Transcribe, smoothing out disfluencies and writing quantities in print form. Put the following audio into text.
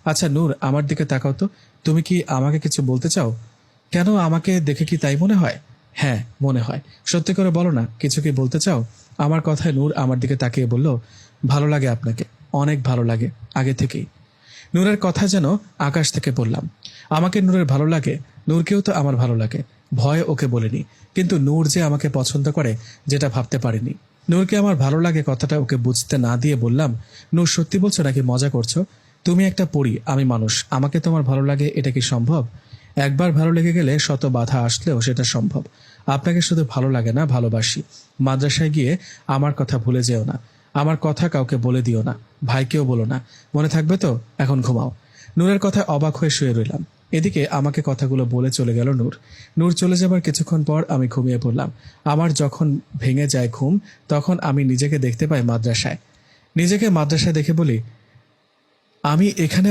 আচ্ছা নূর, আমার দিকে তাকাও তো। তুমি কি আমাকে কিছু বলতে চাও? কেন, আমাকে দেখে কি তাই মনে হয়? হ্যাঁ, মনে হয়। সত্যি করে বলো না, কিছু কি বলতে চাও? আমার কথায় নূর আমার দিকে তাকিয়ে বলল, ভালো লাগে আপনাকে, অনেক ভালো লাগে, আগে থেকেই। নূরের কথা যেন আকাশ থেকে বললাম। আমাকে নূরের ভালো লাগে, নূরকেও তো আমার ভালো লাগে। ভয়ে ওকে বলিনি, কিন্তু নূর যে আমাকে পছন্দ করে যেটা ভাবতে পারিনি। নূরকে আমার ভালো লাগে কথাটা ওকে বুঝতে না দিয়ে বললাম, নূর সত্যি বলছো নাকি মজা করছো? তুমি একটা পরী, আমি মানুষ, আমাকে তোমার ভালো লাগে, এটা কি সম্ভব? একবার ভালো লেগে গেলে শত বাধা আসলেও সেটা সম্ভব। আপনাকে শুধু ভালো লাগে না, ভালোবাসি। মাদ্রাসায় গিয়ে আমার কথা ভুলে যেও না। আমার কথা কাউকে বলে দিও না, ভাইকেও বলো না। মনে থাকবে তো? এখন ঘুমাও। নূরের কথায় অবাক হয়ে শুয়ে রইলাম। এদিকে আমাকে কথাগুলো বলে চলে গেল নূর। নূর চলে যাবার কিছুক্ষণ পর আমি ঘুমিয়ে পড়লাম। আমার যখন ভেঙে যায় ঘুম, তখন আমি নিজেকে দেখতে পাই মাদ্রাসায়। নিজেকে মাদ্রাসায় দেখে বলি, আমি এখানে